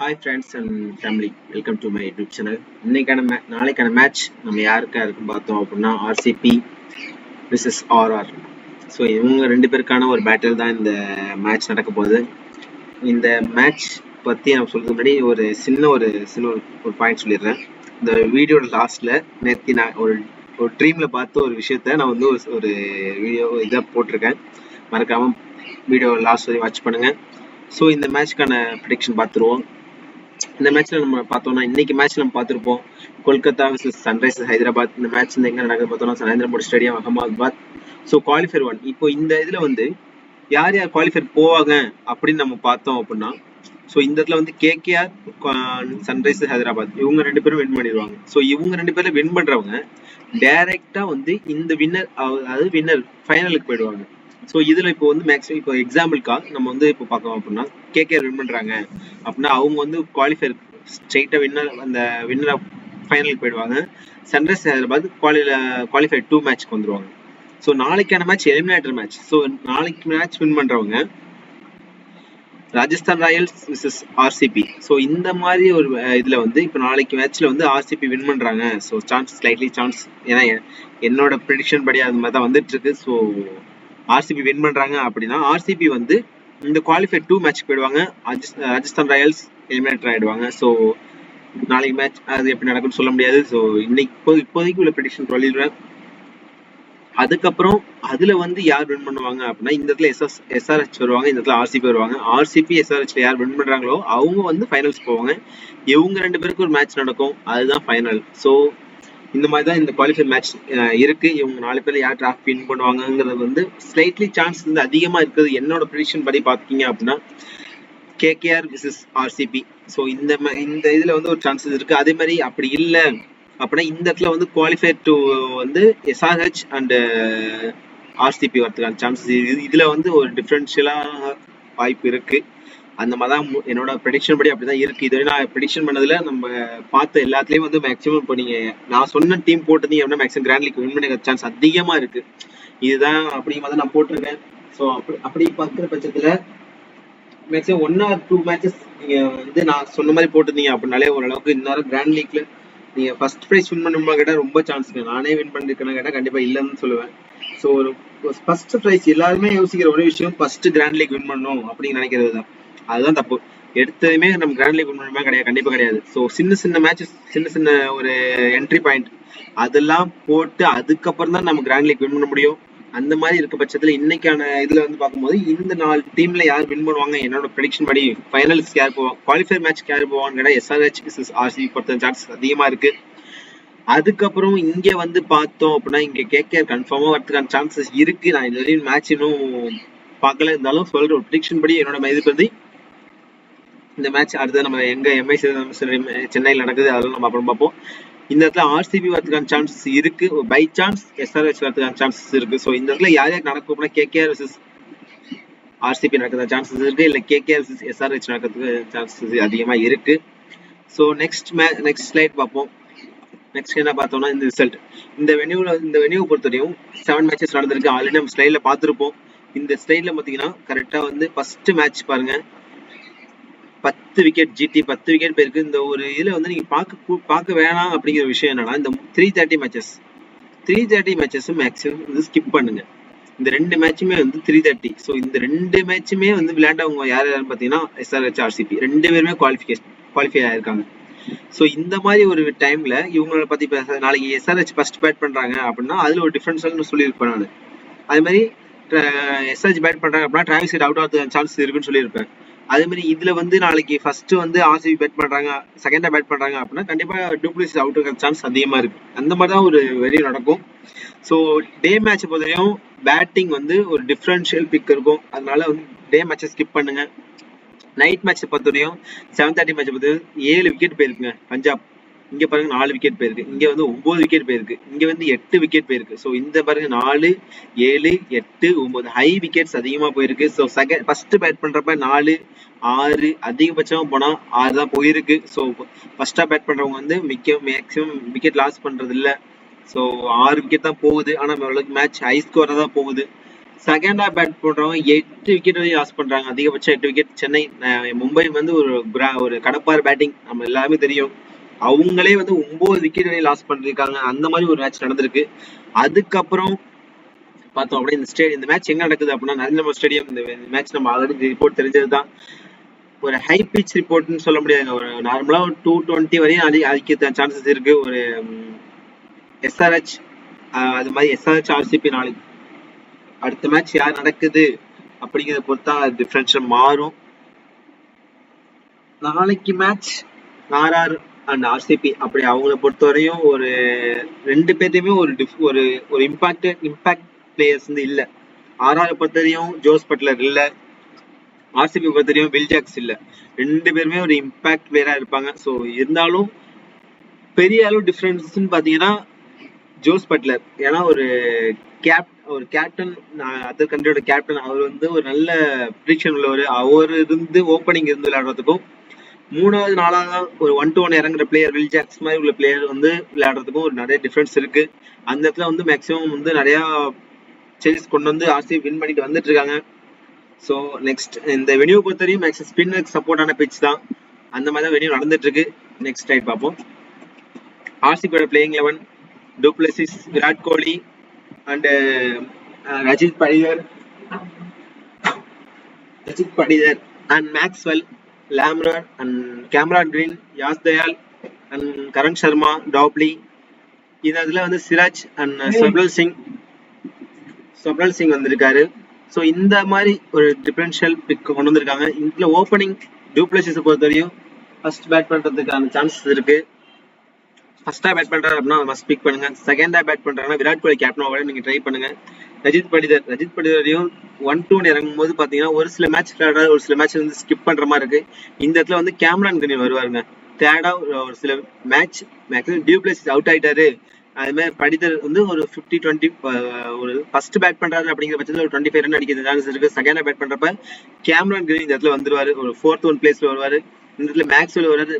Hi friends and family, welcome to my YouTube channel. நாளைக்கான match நம்ம யாருக்கா இருக்குன்னு பார்த்தோம் அப்படின்னா ஆர்சிபி விசஸ் ஆர்ஆர். ஸோ இவங்க ரெண்டு பேருக்கான ஒரு பேட்டில் தான் இந்த மேட்ச் நடக்க போகுது. இந்த மேட்ச் பற்றி நான் சொல்றது முன்னாடி ஒரு சின்ன ஒரு பாயிண்ட் சொல்லிடுறேன். இந்த வீடியோட லாஸ்ட்ல நேற்று நான் ஒரு ட்ரீம்ல பார்த்த ஒரு விஷயத்த நான் வந்து ஒரு வீடியோ இதாக போட்டிருக்கேன். மறக்காம வீடியோ லாஸ்ட் வரை வாட்ச் பண்ணுங்க. ஸோ இந்த மேட்ச்க்கான ப்ரெடிக்ஷன் பார்த்துருவோம். இந்த மேட்ச்ல நம்ம பார்த்தோம்னா இன்னைக்கு மேட்ச் நம்ம பார்த்துருப்போம் கொல்கத்தா விசஸ் சன்ரைசர்ஸ் ஹைதராபாத். இந்த மேட்ச் எங்க நடக்குது பார்த்தோம்னா Narendra Modi stadium Ahmedabad. So qualifier 1 இப்போ இந்த இதுல வந்து யார் யார் குவாலிஃபயர் போவாங்க அப்படின்னு நம்ம பார்த்தோம் அப்படின்னா ஸோ இந்த இடத்துல வந்து கேகேஆர் சன்ரைசர்ஸ் ஹைதராபாத் இவங்க ரெண்டு பேரும் வின் பண்ணிடுவாங்க. ஸோ இவங்க ரெண்டு பேரும் வின் பண்றவங்க டைரக்டா வந்து இந்த வின்னர் அதாவது வின்னர் ஃபைனலுக்கு போயிடுவாங்க. ஸோ இதுல இப்போ வந்து மேக்ஸிமம் இப்போ எக்ஸாம்பிளுக்காக நம்ம வந்து இப்போ பார்க்கணும் அப்படின்னா கேகேஆர் வின் பண்றாங்க அப்படின்னா அவங்க வந்து குவாலிஃபயர் ஸ்ட்ரெயிட்டா வின்னர் ஃபைனலுக்கு போயிடுவாங்க. சன்ரைஸ் ஹைதராபாத் குவாலிஃபை 2 மேட்ச்க்கு வந்துருவாங்க. ஸோ நாளைக்கான மேட்ச் எலிமினேட்டர் மேட்ச். ஸோ நாளைக்கு மேட்ச் வின் பண்றவங்க Rajasthan Royals versus RCB. So இந்த மாதிரி ஒரு இதுல வந்து இப்போ நாளைக்கு மேட்ச்ல வந்து ஆர்சிபி வின் பண்றாங்க. ஸோ ஸ்லைட்லி சான்ஸ், ஏன்னா என்னோட ப்ரெடிக்ஷன் படி அது மாதிரி தான் வந்துட்டு இருக்கு. ஸோ ஆர்சிபி வின் பண்றாங்க அப்படின்னா ஆர்சிபி வந்து இந்த குவாலிஃபை 2 மேட்ச் போயிடுவாங்க. ராஜஸ்தான் ராயல்ஸ் எலிமினேட்டர் ஆயிடுவாங்க. ஸோ நாளைக்கு மேட்ச் அது எப்படி நடக்கும்னு சொல்ல முடியாது. ஸோ இப்போதைக்கு உள்ள ப்ரெடிக்ஷன் சொல்லிடுறேன். அதுக்கப்புறம் அதுல வந்து யார் வின் பண்ணுவாங்க அப்படின்னா இந்த இடத்துல எஸ்ஆர்ஹெச் வருவாங்க, இந்த இடத்துல ஆர்சிபி வருவாங்க. ஆர்சிபி எஸ்ஆர்ஹெச்ல யார் வின் பண்றாங்களோ அவங்க வந்து ஃபைனல்ஸ் போவாங்க. இவங்க ரெண்டு பேருக்கு ஒரு மேட்ச் நடக்கும், அதுதான் ஃபைனல். ஸோ இந்த மாதிரி தான் இந்த குவாலிஃபயர் மேட்ச் இருக்கு. இவங்க 4 பேர் யார் டிராஃப் வின் பண்ணுவாங்கிறது வந்து ஸ்லைட்லி சான்ஸ் வந்து அதிகமா இருக்குது. என்னோட ப்ரெடிக்ஷன் படி பார்த்தீங்க அப்படின்னா கேகேஆர் விசஸ் ஆர்சிபி. ஸோ இந்த இதுல வந்து ஒரு சான்சஸ் இருக்கு. அதே மாதிரி அப்படி இல்லை அப்படின்னா இந்த இடத்துல வந்து குவாலிஃபயர் டு வந்து எஸ்ஆர்ஹெச் அண்ட் ஆர்சிபி வரதுக்கான சான்சஸ் இதுல வந்து ஒரு டிஃபரன்ஷியலா வாய்ப்பு இருக்கு. அந்த மாதிரி தான் என்னோட ப்ரெடிக்ஷன் படி அப்படிதான் இருக்கு. இதுவரை நான் ப்ரெடிக்ஷன் பண்ணதுல நம்ம பார்த்த எல்லாத்துலயும் வந்து மேக்ஸிமம் இப்போ நீங்க நான் சொன்ன டீம் போட்டீங்க அப்படின்னா மேக்ஸிமம் கிராண்ட் லீக் வின் பண்ண சான்ஸ் அதிகமா இருக்கு. இதுதான் அப்படிங்கிற மாதிரி நான் போட்டிருக்கேன். ஸோ அப்படி பார்க்குற பட்சத்துல மேக்ஸிமம் 1 or 2 மேட்சஸ் நீங்க வந்து நான் சொன்ன மாதிரி போட்டிருந்தீங்க அப்படின்னாலே ஓரளவுக்கு இன்னொரு கிராண்ட் லீக்ல நீங்க ஃபர்ஸ்ட் ப்ரைஸ் வின் பண்ணுமா கேட்டா ரொம்ப சான்ஸ் இருக்கு. நானே வின் பண்ணிருக்கேன்னு கேட்டா கண்டிப்பா இல்லைன்னு சொல்லுவேன். ஸோ ஒரு ஃபர்ஸ்ட் ப்ரைஸ் எல்லாருமே யோசிக்கிற ஒரு விஷயம் ஃபர்ஸ்ட் கிராண்ட் லீக் வின் பண்ணணும் அப்படின்னு நினைக்கிறது தான். அதுதான் தப்பு. எடுத்ததுமே நம்ம கிராண்ட் லீக் வின் பண்ணுமா கிடையாது, கண்டிப்பா கிடையாது. ஸோ சின்ன மேட்சஸ் சின்ன ஒரு என்ட்ரி பாயிண்ட் அதெல்லாம் போட்டு அதுக்கப்புறம் தான் நம்ம கிராண்ட் லீக் வின் பண்ண முடியும். அந்த மாதிரி இருக்க பட்சத்துல இன்னைக்கான இதுல வந்து பார்க்கும்போது இந்த 4 டீம்ல யார் வின் பண்ணுவாங்க என்னோட ப்ரெடிக்ஷன் படி ஃபைனல்ஸ் யார் போவாங்க, குவாலிஃபயர் மேட்ச் யார் போவான்னு கேட்டா எஸ்ஆர்ஹெச் விசஸ் ஆர்சிபி பொறுத்த சான்சஸ் அதிகமா இருக்கு. அதுக்கப்புறம் இங்க வந்து பார்த்தோம் அப்படின்னா இங்க கேகேஆர் கன்ஃபார்மா வரதுக்கான சான்சஸ் இருக்கு. நான் இது வரையும் மேட்ச் இன்னும் பார்க்கல, இருந்தாலும் சொல்ற ஒரு ப்ரெடிக்ஷன் படி என்னோட இது பத்தி இந்த மேட்ச் அடுத்து நம்ம எங்க எம்ஐ சென்னையில் நடக்குது அதெல்லாம் நம்ம அப்புறம் பார்ப்போம். இந்த இடத்துல ஆர்சிபி வரதுக்கான சான்சஸ் இருக்கு, பை சான்ஸ் எஸ்ஆர்ஹெச் வரதுக்கான சான்சஸ் இருக்கு. ஸோ இந்த இடத்துல யார் யார் நடக்கும் கேகேஆர் விசஸ் ஆர்சிபி நடக்கிறதுக்கு சான்சஸ் இருக்கு, இல்ல கேகேஆர் விசஸ் எஸ்ஆர்ஹெச் நடக்கிறதுக்கு சான்சஸ் அதிகமா இருக்கு. ஸோ நெக்ஸ்ட் ஸ்லைட் பார்ப்போம். நெக்ஸ்ட் என்ன பார்த்தோம்னா இந்த ரிசல்ட் இந்த வென்யூ பொறுத்தவரையும் 7 மேட்சஸ் நடந்திருக்கு. ஆல்ரெடி நம்ம ஸ்லைட்ல பார்த்துருப்போம். இந்த ஸ்லைட்ல பாத்தீங்கன்னா கரெக்டா வந்து ஃபர்ஸ்ட் மேட்ச் பாருங்க 10 விக்கெட் ஜிடி 10 விக்கெட் போயிருக்கு. இந்த ஒரு இதுல வந்து நீங்க பார்க்க வேணாம் அப்படிங்கிற விஷயம் என்னன்னா இந்த 330 மேட்சஸ் மேக்ஸிமம் வந்து ஸ்கிப் பண்ணுங்க. இந்த 2 மேட்சுமே வந்து 330. ஸோ இந்த 2 மேட்சுமே வந்து விளையாண்டவங்க யாருன்னு பாத்தீங்கன்னா எஸ்ஆர்ஹெச் ஆர்சிபி 2 பேருமே குவாலிஃபை ஆயிருக்காங்க. ஸோ இந்த மாதிரி ஒரு டைம்ல இவங்கள பத்தி நாளைக்கு எஸ்ஆர்ஹெச் ஃபர்ஸ்ட் பேட் பண்றாங்க அப்படின்னா அதுல ஒரு டிஃபரன்ஸ் சொல்லியிருப்பேன் நான். அதே மாதிரி எஸ்ஆர்ஹெச் பேட் பண்றாங்க அப்படின்னா டிராவிஸ் ஹெட் அவுட் ஆகிறதுக்கு சான்சஸ் இருக்குன்னு சொல்லியிருப்பேன். அதே மாதிரி இதுல வந்து நாளைக்கு ஃபர்ஸ்ட் வந்து ஆர்சிபி பேட் பண்றாங்க, செகண்டா பேட் பண்றாங்க அப்படின்னா கண்டிப்பா டூப்ளிசிஸ் அவுட் ஆகிற சான்ஸ் அதிகமா இருக்கு. அந்த மாதிரி தான் ஒரு வெரி நடக்கும். ஸோ டே மேட்ச் பொறுத்தவரையும் பேட்டிங் வந்து ஒரு டிஃபரன்ஷியல் பிக் இருக்கும். அதனால வந்து டே மேட்சை ஸ்கிப் பண்ணுங்க. நைட் மேட்ச் பொறுத்தவரையும் 7:30 மேட்ச் பொறுத்த 7 விக்கெட் போயிருக்குங்க பஞ்சாப். இங்க பாருங்க 4 விக்கெட் போயிருக்கு, இங்க வந்து 9 விக்கெட் போயிருக்கு, இங்க வந்து 8 விக்கெட் போயிருக்கு. ஸோ இந்த பாருங்க 4, 7, 8, 9 ஹை விக்கெட்ஸ் அதிகமா போயிருக்கு. ஸோ ஃபர்ஸ்ட் பேட் பண்றப்ப 4, 6 அதிகபட்சமா போனா 6 தான் போயிருக்கு. ஸோ ஃபர்ஸ்டா பேட் பண்றவங்க வந்து மேக்ஸிமம் விக்கெட் லாஸ் பண்றது இல்ல. ஸோ 6 விக்கெட் தான் போகுது. ஆனா மேட்ச் ஹை ஸ்கோரா தான் போகுது. செகண்டா பேட் போடுறவங்க 8 விக்கெட் வரையும் லாஸ் பண்றாங்க. அதிகபட்சம் 8 விக்கெட். சென்னை மும்பை வந்து ஒரு கடப்பார் பேட்டிங் நம்ம எல்லாமே தெரியும். அவங்களே வந்து 9 விக்கெட் வரையும் லாஸ் பண்ணிருக்காங்க. அந்த மாதிரி ஒரு மேட்ச் நடந்திருக்கு. அதுக்கப்புறம் பார்த்தோம் அப்படின்னா இந்த மேட்ச் எங்க நடக்குது அப்படின்னா நரேந்திர மோடி ஸ்டேடியம். இந்த மேட்ச் நம்ம ஆல்ரெடி ரிப்போர்ட் தெரிஞ்சதுதான். ஒரு ஹை பிச் ரிப்போர்ட்னு சொல்ல முடியாது. ஒரு நார்மலா ஒரு 220 வரையும் அடிக்க சான்சஸ் இருக்கு. ஒரு எஸ்ஆர்ஹெச் அது மாதிரி எஸ்ஆர்ஹெச் ஆர்சிபி நாளைக்கு அடுத்த மேட்ச் யார் நடக்குது அப்படிங்கிறத பொறுத்தா டிஃபரன்ஷியல் மாறும். நாளைக்கு மேட்ச் ஆர்ஆர் அண்ட் ஆர்சிபி அப்படி அவங்கள பொறுத்தவரையும் ஒரு 2 பேர்த்தையுமே ஒரு ஒரு இம்பாக்ட் பிளேயர்ஸ் வந்து இல்ல. ஆர்ஆர் பொறுத்தவரையும் ஜோஸ் பட்லர் இல்ல, ஆர்சிபி பொறுத்தவரையும் வில் ஜாக்ஸ் இல்ல. 2 பேருமே ஒரு இம்பாக்ட் பிளேயரா இருப்பாங்க. ஸோ இருந்தாலும் பெரிய அளவு டிஃபரன்ஸ்ன்னு பாத்தீங்கன்னா ஜோஸ் பட்லர். ஏன்னா ஒரு கேப்டன், அதர் கண்ட்ரியோட கேப்டன், அவர் வந்து ஒரு நல்ல ப்ரிடிக்ஷன் உள்ளவர். அவர் இருந்து ஓப்பனிங் இருந்து விளையாடுறதுக்கும் 3வது 4வது ஒரு 1-to-1 இறங்குற பிளேயர் வில் ஜாக்ஸ் மாதிரி உள்ள பிளேயர் வந்து விளையாடுறதுக்கும் ஒரு நிறைய டிஃபரன்ஸ் இருக்கு. அந்த இடத்துல வந்து மேக்ஸிமம் வந்து நிறைய சேஞ்சஸ் கொண்டு வந்து ஆர்சிபி வின் பண்ணிட்டு வந்துட்டு இருக்காங்க. ஸோ நெக்ஸ்ட் இந்த வெனியூ பொறுத்தவரையும் மேக்ஸிமம் ஸ்பின்னுக்கு சப்போர்ட்டான பிச் தான். அந்த மாதிரி தான் வெனியூ நடந்துட்டு இருக்கு. நெக்ஸ்ட் ரைட் பார்ப்போம். ஆர்சிபியோட playing 11 du Plessis, Virat Kohli and Rajat Patidar and Maxwell, Lomror and Cameron Green, Yash Dayal and Karan Sharma, Topley. இதுல வந்து சிராஜ் அண்ட் சப்ரல் சிங் வந்திருக்காரு. ஸோ இந்த மாதிரி ஒரு டிஃபரன்ஷியல் பிக் கொண்டு வந்திருக்காங்க. இதுல ஓப்பனிங் டூப்ளசிஸை பொறுத்தவரையும் ஃபர்ஸ்ட் பேட் பண்றதுக்கான சான்சஸ் இருக்கு. ஃபர்ஸ்டா பேட் பண்றாரு அப்படின்னா மஸ்ட் பிக் பண்ணுங்க. செகண்டா பேட் பண்றாங்கன்னா விராட் கோலி கேப்டனோட நீங்க ட்ரை பண்ணுங்க. ரஜித் படிதரையும் 1-2 இறங்கும் போது பாத்தீங்கன்னா ஒரு சில மேட்ச் விளையாடுறாரு, ஒரு சில மேட்ச் வந்து ஸ்கிப் பண்ற மாதிரி இருக்கு. இந்த இடத்துல வந்து கேமரான் கிரீன் வருவாருங்க. தேர்டா ஒரு சில மேட்ச் மேக்ஸிமம் டூப்ளசிஸ் அவுட் ஆயிட்டாரு. அது மாதிரி படிதர் வந்து ஒரு 50-20 ஒரு ஃபர்ஸ்ட் பேட் பண்றாரு அப்படிங்கிற பட்சத்தில் ஒரு 25 ரன் அடிக்கிற சான்சஸ் இருக்கு. செகண்டா பேட் பண்றப்ப கேமரான் கிரீன் இந்த இடத்துல வந்துருவாரு, ஒரு 4th 1 பிளேஸ்ல வருவாரு. இந்த இடத்துல மேக்ஸ்வெல் வராது,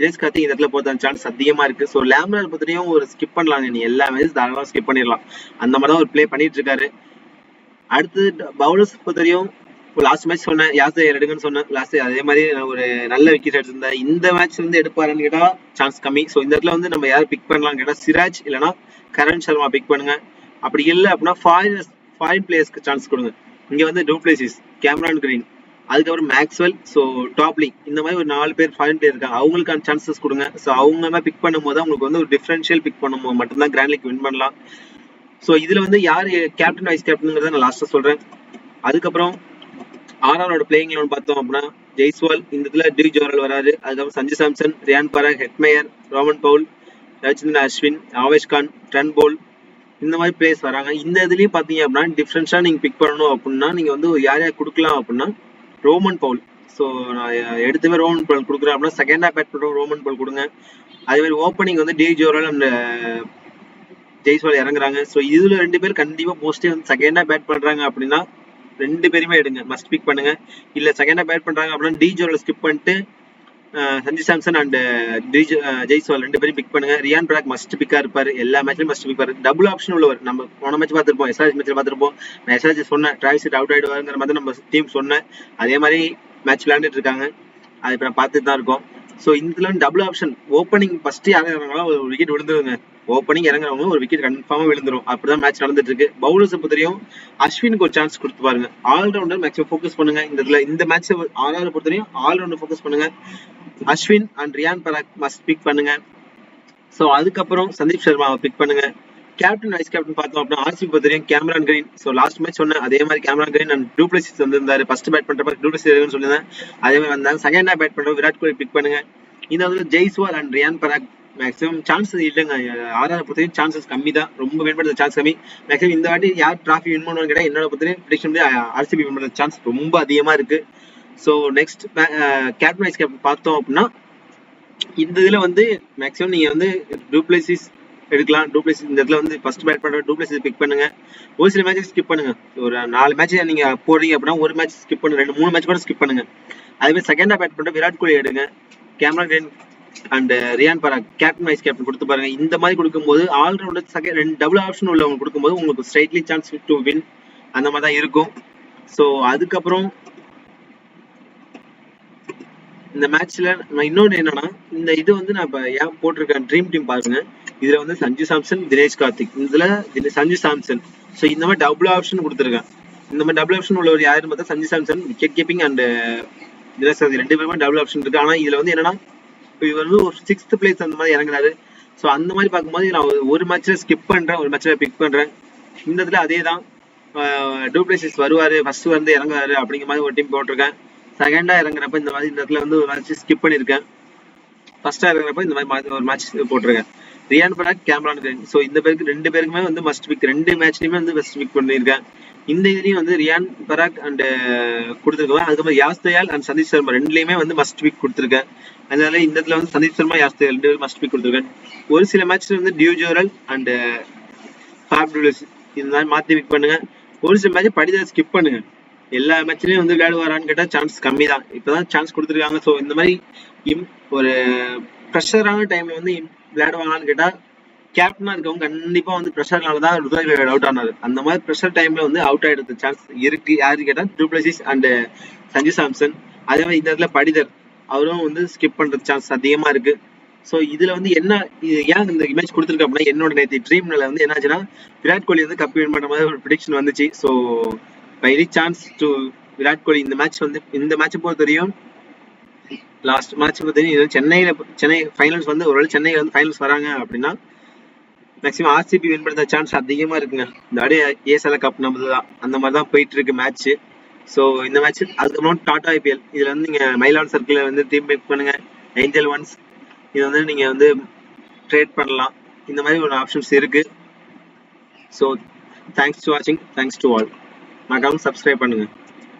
ஜேஸ் கார்த்திக் இந்த இடத்துல போறதுக்கான சான்ஸ் அதிகமா இருக்கு. ஸோ லாம்ரர் பத்திரியும் ஒரு ஸ்கிப் பண்ணலாம், நீ எல்லா மேட்ச் தாராளமாக ஸ்கிப் பண்ணிடலாம். அந்த மாதிரி தான் ஒரு பிளே பண்ணிட்டு இருக்காரு. அடுத்து பவுலர்ஸ் பொறுத்தவரையும் லாஸ்ட் மேட்ச் சொன்னேன் யாஸ் தயால் எடுங்கன்னு சொன்னேன். லாஸ்ட் அதே மாதிரி ஒரு நல்ல விக்கெட் எடுத்திருந்தேன். இந்த மேட்ச் வந்து எடுப்பாருன்னு கேட்டா சான்ஸ் கம்மி. ஸோ இந்த இடத்துல வந்து நம்ம யார் பிக் பண்ணலாம் கேட்டா சிராஜ் இல்லைன்னா கரண் சர்மா பிக் பண்ணுங்க. அப்படி இல்லை அப்படின்னா ஃபாரின் பிளேயர்ஸ்க்கு சான்ஸ் கொடுங்க. இங்க வந்து டூப்ளசிஸ், கேமரான் கிரீன், அதுக்கப்புறம் மேக்ஸ்வெல், ஸோ டாப்லி, இந்த மாதிரி ஒரு 4 பேர் ஃபாரின் பிளேயர் இருக்காங்க. அவங்களுக்கான சான்சஸ் கொடுங்க. ஸோ அவங்க பிக் பண்ணும்போது உங்களுக்கு வந்து ஒரு டிஃபரன்ஷியல் பிக் பண்ணும்போது மட்டும்தான் கிராண்ட் லீக் வின் பண்ணலாம். ஸோ இதுல வந்து யார் கேப்டன் வைஸ் கேப்டனுங்கிறத நான் லாஸ்டா சொல்றேன். அதுக்கப்புறம் ஆர்ஆரோட பிளேயிங் 11 பார்த்தோம் அப்படின்னா ஜெய்ஸ்வால், இந்த இடத்துல டி ஜோரல் வராரு. அதுக்கப்புறம் Sanju Samson, Riyan Parag, Hetmyer, Rovman Powell, Ravichandran Ashwin, Avesh Khan, Trent Boult, இந்த மாதிரி பிளேயர்ஸ் வராங்க. இந்த இதுலயும் பாத்தீங்க அப்படின்னா டிஃபரன்ஸா நீங்க பிக் பண்ணணும் அப்படின்னா நீங்க வந்து யார் யார் கொடுக்கலாம் அப்படின்னா ரோமன் பவுல். ஸோ நான் எடுத்துமே ரோமன் பவுல் கொடுக்குறேன் அப்படின்னா செகண்டா பேட் பண்றோம் ரோமன் பவுல் கொடுங்க. அதே மாதிரி ஓப்பனிங் வந்து டி ஜோரல் அண்ட் ஜெய்ஸ்வால் இறங்குறாங்க. ஸோ இதுல 2 பேர் கண்டிப்பா மோஸ்ட்லி வந்து செகண்டா பேட் பண்றாங்க அப்படின்னா 2 பேருமே எடுங்க, மஸ்ட் பிக் பண்ணுங்க. இல்ல செகண்டா பேட் பண்றாங்க அப்படின்னா டி ஜோரல் ஸ்கிப் பண்ணிட்டு சஞ்சு சாம்சன் அண்ட் ஜெய்ஸ்வால் 2 பேரும் பிக் பண்ணுங்க. ரியான் பராக் மஸ்ட் பிக்கா இருப்பாரு, எல்லா மேட்ச்லயும் மஸ்ட் பிக் பாரு. டபுள் ஆப்ஷன் உள்ளவர். நம்ம போன மேட்ச் பார்த்திருப்போம், எஸ்ஆர்எச் மேட்ச்ல பார்த்திருப்போம். நான் எஸ்ஆர்எச் சொன்னேன் டிராவிஸ் ஹெட் அவுட் ஆயிடுவாருங்கிற மாதிரி நம்ம டீம் சொன்னேன். அதே மாதிரி மேட்ச் விளையாண்டுட்டு இருக்காங்க, அது இப்ப நான் பார்த்துட்டு தான் இருக்கோம். ஸோ இதுல டபுள் ஆப்ஷன் ஓப்பனிங் ஃபர்ஸ்ட் யாரும் இறங்குறாங்களோ ஒரு விக்கெட் விழுந்துருங்க. ஓப்பனிங் இறங்குறவங்க ஒரு விக்கெட் கன்ஃபார்மா விழுந்துரும். அப்படிதான் மேட்ச் நடந்துட்டு இருக்கு. பவுலர்ஸ் பொறுத்தவரையும் அஸ்வினுக்கு ஒரு சான்ஸ் கொடுத்து பாருங்க. ஆல்ரவுண்டர் மேக்ஸிமம் ஃபோக்கஸ் பண்ணுங்க. இந்த மேட்ச் ஆர்ஆர் பொறுத்தவரையும் ஆல்ரவுண்டர் ஃபோக்கஸ் பண்ணுங்க. Ashwin and Riyan Parag must pick பண்ணுங்க. ஸோ அதுக்கப்புறம் சந்தீப் சர்மாவை பிக் பண்ணுங்க. கேப்டன் வைஸ் கேப்டன் பார்த்தோம் அப்படின்னா ஆர்சிபி பொறுத்தவரையும் Cameron Green. So last match சொன்னேன் அதே மாதிரி கேமரான் கிரீன் அண்ட் டூப்ளசிஸ் வந்திருந்தாரு. ஃபர்ஸ்ட் பேட் பண்றப்ப டூப்ளசிஸ் சொல்லியிருந்தேன், அதே மாதிரி வந்தாங்க. செகண்டா பேட் பண்ற விராட் கோலி பிக் பண்ணுங்க. இந்த வந்து Jaiswal and Riyan Parag maximum chances இல்லைங்க. ஆர்ஆர் பொறுத்தவரையும் சான்சஸ் கம்மி தான், ரொம்ப வின் பண்ணுறது சான்ஸ் கம்மி. மேக்ஸிமம் இந்த வாட்டி யார் டிராஃபி வின் பண்ணுவாங்க கேட்டால் என்னோட பொறுத்தவரையும் ப்ரிடிக்ஷன் ஆர்சிபி வின் பண்ணுற சான்ஸ் ரொம்ப அதிகமா இருக்கு. So next captain vice captain பார்த்தோம் அப்படின்னா இந்த இதுல வந்து மேக்ஸிமம் நீங்க வந்து டூப்ளசிஸ் எடுக்கலாம். டூப்ளசிஸ் இந்த இடத்துல வந்து ஃபர்ஸ்ட் பேட் பண்ற டூப்ளசிஸ் பிக் பண்ணுங்க. ஒரு சில மேட்ச் ஸ்கிப் பண்ணுங்க. ஒரு 4 மேட்ச் நீங்க போறீங்க அப்படின்னா ஒரு மேட்ச் ஸ்கிப் பண்ணுங்க, 2-3 மேட்ச் கூட ஸ்கிப் பண்ணுங்க. அதே மாதிரி செகண்டா பேட் பண்ற விராட் கோலி எடுங்க. Cameron Green and Riyan Parag captain vice captain கொடுத்து பாருங்க. இந்த மாதிரி கொடுக்கும்போது ஆல்ரவுண்டர் செகண்ட் 2 டபுள் ஆப்ஷன் உள்ளவங்க கொடுக்கும்போது உங்களுக்கு ஸ்ட்ரைட்லி சான்ஸ் டு வின் அந்த மாதிரி தான் இருக்கும். ஸோ அதுக்கப்புறம் இந்த மேட்ச்ல நான் இன்னொன்று என்னன்னா, இந்த இது வந்து நான் இப்போ ஏன் போட்டிருக்கேன் ட்ரீம் டீம் பாருங்க. இதுல வந்து சஞ்சு சாம்சன், தினேஷ் கார்த்திக், இதுல சஞ்சு சாம்சன். ஸோ இந்த மாதிரி டபுள் ஆப்ஷன் கொடுத்துருக்கேன். இந்த மாதிரி டபுள் ஆப்ஷன் உள்ளவர் யாருன்னு பார்த்தா Sanju Samson, wicket keeping and Dinesh Karthik 2 பேருமே டபுள் ஆப்ஷன் இருக்கு. ஆனா இதுல வந்து என்னன்னா, இப்போ இவர் வந்து ஒரு 6th பிளேஸ் அந்த மாதிரி இறங்குறாரு. ஸோ அந்த மாதிரி பார்க்கும்போது நான் ஒரு மேட்ச்ல ஸ்கிப் பண்றேன், ஒரு மேட்ச்ல பிக் பண்றேன். இந்த இடத்துல அதே தான், டூப்ளேசிஸ் வருவாரு, ஃபர்ஸ்ட் வந்து இறங்குவாரு அப்படிங்கிற மாதிரி ஒரு டீம் போட்டிருக்கேன். செகண்டா இறங்குறப்ப இந்த மாதிரி இந்த இடத்துல வந்து ஒரு மேட்ச் ஸ்கிப் பண்ணியிருக்கேன். ஃபர்ஸ்டா இறங்குறப்ப இந்த மாதிரி ஒரு மேட்ச் போட்டிருக்கேன். ரியான் பராக், கேமரான் கிரீன். ஸோ இந்த பேருக்கு 2 பேருக்குமே வந்து மஸ்ட் பிக், 2 மேட்ச்லயுமே வந்து மஸ்ட் பிக் பண்ணியிருக்கேன். இந்த இதுலயும் வந்து ரியான் பராக் அண்ட் கொடுத்துருக்கேன். அதுக்கப்புறம் யாஸ் தயால் அண்ட் சந்தீப் சர்மா 2லயுமே வந்து மஸ்ட் பிக் கொடுத்துருக்கேன். அதனால இந்த இடத்துல வந்து சந்தீப் சர்மா, யாஸ் தயால் 2 பேரும் மஸ்ட் பிக் கொடுத்துருக்கேன். ஒரு சில மேட்ச்ல வந்து டியூஜோரல் அண்ட் ஃபாப்டுலஸ் இந்த மாதிரி மாத்தி பிக் பண்ணுங்க. ஒரு சில மேட்ச் படிதான் ஸ்கிப் பண்ணுங்க. எல்லா மேட்ச்லயும் வந்து விளையாடுவாரான்னு கேட்டா சான்ஸ் கம்மி தான். இப்பதான் சான்ஸ் கொடுத்துருக்காங்க. ஸோ இந்த மாதிரி ஒரு ப்ரெஷரான டைம்ல வந்து விளையாடுவாங்களான்னு கேட்டா, கேப்டனா இருக்கவங்க கண்டிப்பா வந்து ப்ரெஷர்னாலதான் ருத்ராஜ் அவுட் ஆனாரு. அந்த மாதிரி ப்ரெஷர் டைம்ல வந்து அவுட் ஆயிடுறது சான்ஸ் இருக்கு. யாரு கேட்டா டூப்ளசிஸ் அண்ட் சஞ்சு சாம்சன். அதே மாதிரி இந்த இடத்துல படிதர் அவரும் வந்து ஸ்கிப் பண்றது சான்ஸ் அதிகமா இருக்கு. ஸோ இதுல வந்து என்ன ஏன் இந்த இமேஜ் கொடுத்துருக்கு அப்படின்னா, என்னோட நேற்று ட்ரீம்ல வந்து என்னாச்சுன்னா, விராட் கோலி வந்து கப் வின் பண்ற மாதிரி ஒரு ப்ரெடிக்ஷன் வந்துச்சு. So by any chance to Virat Kohli இந்த மேட்ச் பொறுத்த வரையும், லாஸ்ட் மேட்ச் பார்த்தீங்கன்னா சென்னை ஃபைனல்ஸ் வந்து ஒருவேளை சென்னை வந்து ஃபைனல்ஸ் வராங்க அப்படின்னா மேக்ஸிமம் ஆர்சிபி வின் பண்ணுற சான்ஸ் அதிகமா இருக்குங்க. இந்த வாடி ஏஎஸ்எல் கப் நம்ம தான் அந்த மாதிரி தான் போயிட்டு இருக்கு மேட்ச். ஸோ இந்த மேட்ச் அதுக்கப்புறம் டாடா ஐபிஎல் இதுல வந்து நீங்க மைலான் சர்க்கிள் வந்து டீம் மேக் பண்ணுங்க. ஏஞ்சல் ஒன்ஸ் இது வந்து நீங்க வந்து ட்ரேட் பண்ணலாம். இந்த மாதிரி ஒரு ஆப்ஷன்ஸ் இருக்கு. ஸோ தேங்க்ஸ் டு வாட்சிங், தேங்க்ஸ் டு ஆல். மறக்காம சப்ஸ்கிரைப் பண்ணுங்க.